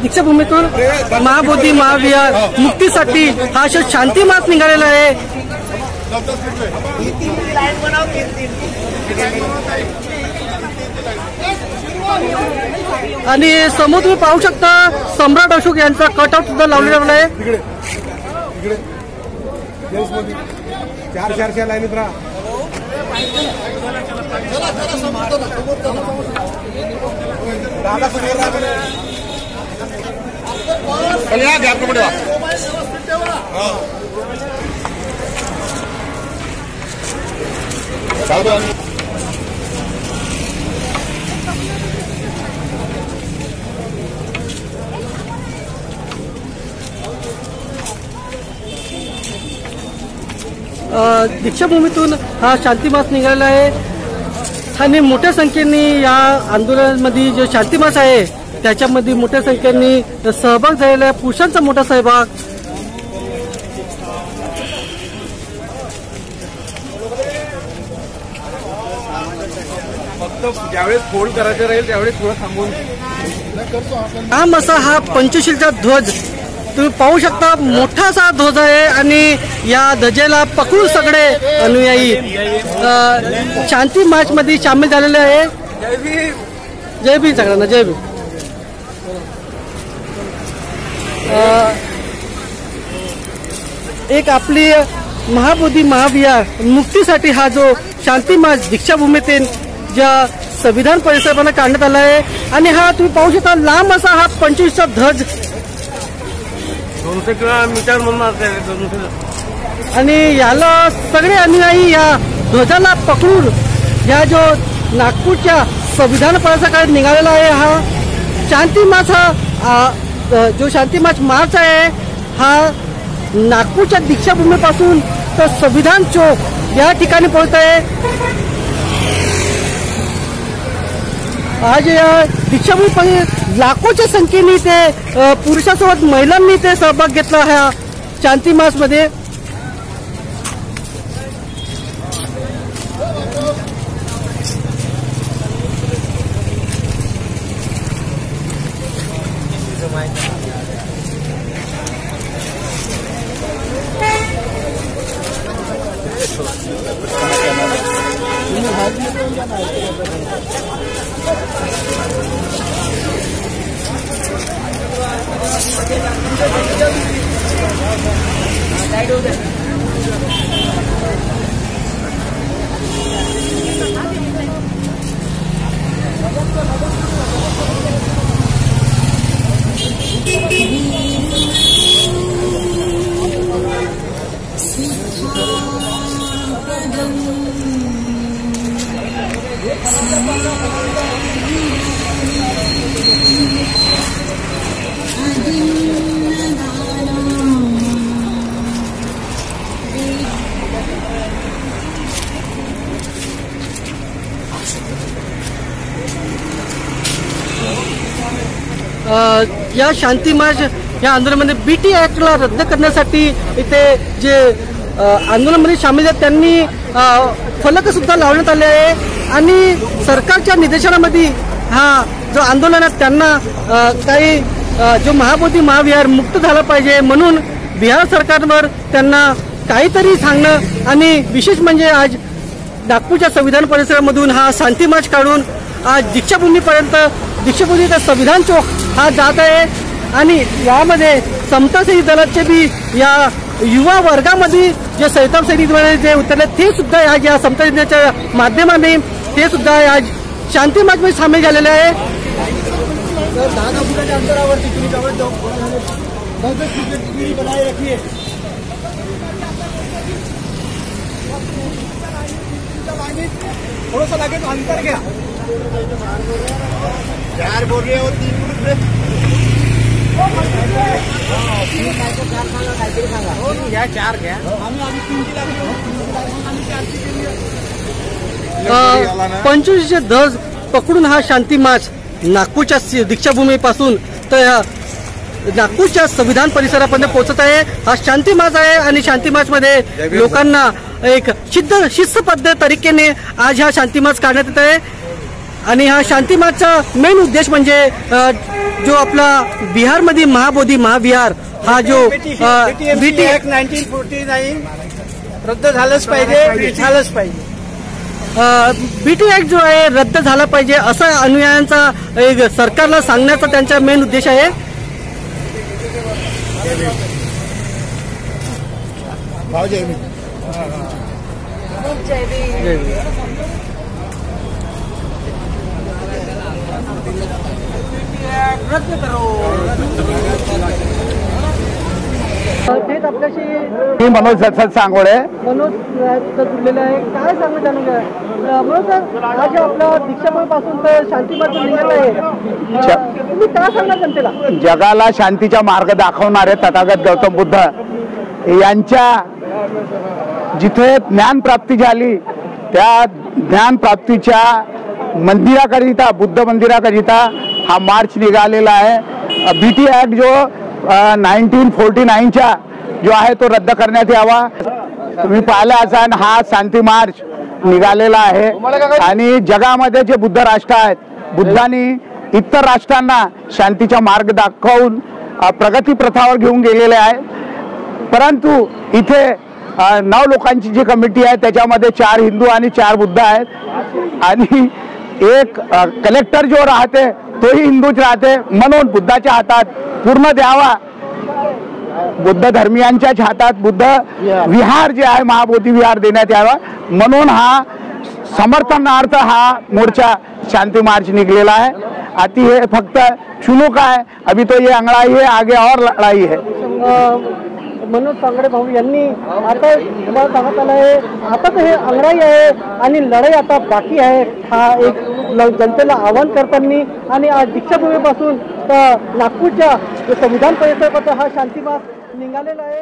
दीक्षाभूमीतून महाबोधी महाविहार मुक्तीसाठी हा शांती मार्च निघालेला आहे। आणि समोर तुम्ही पाहू शकता सम्राट अशोक यांचा कटआउट सुद्धा लावलेला आहे। चार लाईनीत राहा। दीक्षाभूमीतून हा शांती मार्च निघालेला आहे आणि मोठ्या संख्येने या आंदोलनामध्ये जो शांती मार्च आहे त्याच्यामध्ये मोठ्या संख्येने सहभाग झालेला आहे। पुरुषांचा मोठा सहभाग। फक्त ज्यावेळेस फोल्ड करायचं राहील त्यावेळेस थोडं थांबून काम असा हा पंचशीलचा ध्वज तुम्ही पाहू शकता। मोठा असा ध्वज आहे आणि या ध्वजाला पकडून सगळे अनुयायी शांती मार्च मध्ये सामील झालेले आहे। जय भीम सगळ्यांना, जय भीम। एक आपली महाबोधी महाविहार मुक्तीसाठी हा जो शांती मार्च दीक्षाभूमीतून ज्या संविधान परिसरामध्ये काढण्यात आला आहे आणि हा तुम्ही पाहू शकता लांब असा हा 25चा ध्वज 200 किलोमीटर म्हणून आणि याला सगळे अनुयायी या ध्वजाला पकडून या जो नागपूरच्या संविधान परिसराकडे निघालेला आहे हा शांती मार्च। हा जो शांती मार्च आहे हा नागपूरच्या दीक्षाभूमीपासून तर संविधान चौक या ठिकाणी पोहोचत आहे। आज या दीक्षाभूमी लाखोच्या संख्येने ते पुरुषांसोबत महिलांनी ते सहभाग घेतला ह्या शांती मार्च मध्ये। या शांती मार्च या आंदोलनामध्ये बीटी ऍक्टला रद्द करण्यासाठी इथे जे आंदोलनामध्ये सामील आहेत त्यांनी फलक सुद्धा लावण्यात आले आहे आणि सरकारच्या निर्देशनामध्ये हा जो आंदोलन आहे त्यांना काही जो महाबोधी महाविहार मुक्त झाला पाहिजे म्हणून बिहार सरकारवर त्यांना काहीतरी सांगणं आणि विशेष म्हणजे आज नागपूरच्या संविधान परिसरामधून हा शांती मार्च काढून आज दीक्षाभूमीपर्यंत दीक्षाभूमीचा संविधान चौक हा जात आहे आणि यामध्ये समता सैनिक दलाचे बी या युवा वर्गामध्ये जे सैताब सैनिकमध्ये जे उतरले ते सुद्धा आज या समता सैनिकाच्या माध्यमाने ते सुद्धा आज शांती मार्चमध्ये सामील झालेले आहे। 10 फुटाच्या अंतरावरती तुम्ही जवळ बनाए रखिए। थोड़ा सा लगे तो अंतर क्या यार बोल रहे हो 3 मिनट या 4 घ्या आम्ही 25चे ध्वज पकडून हा शांती मार्च नागपूरच्या दीक्षाभूमीपासून तर नागपूरच्या संविधान परिसरापर्यंत पोहोचत आहे। हा शांती मार्च आहे आणि शांती मार्च मध्ये लोकांना एक शिस्तबद्ध तरीकेने आज हा शांती मार्च काढण्यात येत आहे आणि हा शांती मार्चचा मेन उद्देश म्हणजे जो आपला बिहारमध्ये महाबोधी महाविहार हा जो BT ऍक्ट 1949 रद्द झालंच पाहिजे। BT ऍक्ट जो आहे रद्द झाला पाहिजे असा अनुयायांचा एक सरकारला सांगण्याचा त्यांचा मेन उद्देश आहे। रद्द करो। थेट आपल्याशी मी मनोज सत्सत सांगोळे मनोज जुळलेला आहे। काय सांगणं जाणून घ्या मनोज सर, आज आपला दीक्षाभूमीपासून तर शांती मार्च निघाला आहे, तुम्ही काय सांगणार जनतेला? जगाला शांतीचा मार्ग दाखवणारे तथागत गौतम बुद्ध यांच्या जिथे ज्ञान प्राप्ती झाली त्या ज्ञान प्राप्तीच्या मंदिराकरिता बुद्ध मंदिराकरिता हा मार्च निघालेला आहे। BT ऍक्ट जो 1949चा जो आहे तो रद्द करण्यात यावा। तुम्ही पाहिलं असाल हा शांती मार्च निघालेला आहे आणि जगामध्ये जे बुद्ध राष्ट्र आहेत बुद्धांनी इतर राष्ट्रांना शांतीचा मार्ग दाखवून प्रगती प्रथावर घेऊन गेलेले आहे। परंतु इथे 9 लोकांची जी कमिटी आहे त्याच्यामध्ये 4 हिंदू आणि 4 बुद्ध आहेत आणि एक कलेक्टर जो राहते तोही हिंदूच राहते, म्हणून बुद्धाच्या हातात पूर्ण द्यावा, बुद्ध धर्मियांच्याच हातात बुद्ध विहार जे आहे महाबोधी विहार देण्यात यावा, म्हणून हा समर्थनार्थ हा मोर्चा शांती मार्च निकलेला है। आती है फक्त चुनूक है, अभी तो ये अंगड़ाई है, आगे और लड़ाई है। मनोज सांगडे भाऊ यांनी आता तुम्हाला सांगत आलं आहे आता तर हे अंगडाई आहे आणि लढाई आता बाकी आहे। हा एक जनतेला आवाहन करताना आणि आज दीक्षाभूमीपासून नागपूरच्या संविधान परिसरापर्यंत हा शांती मार्च निघालेला आहे।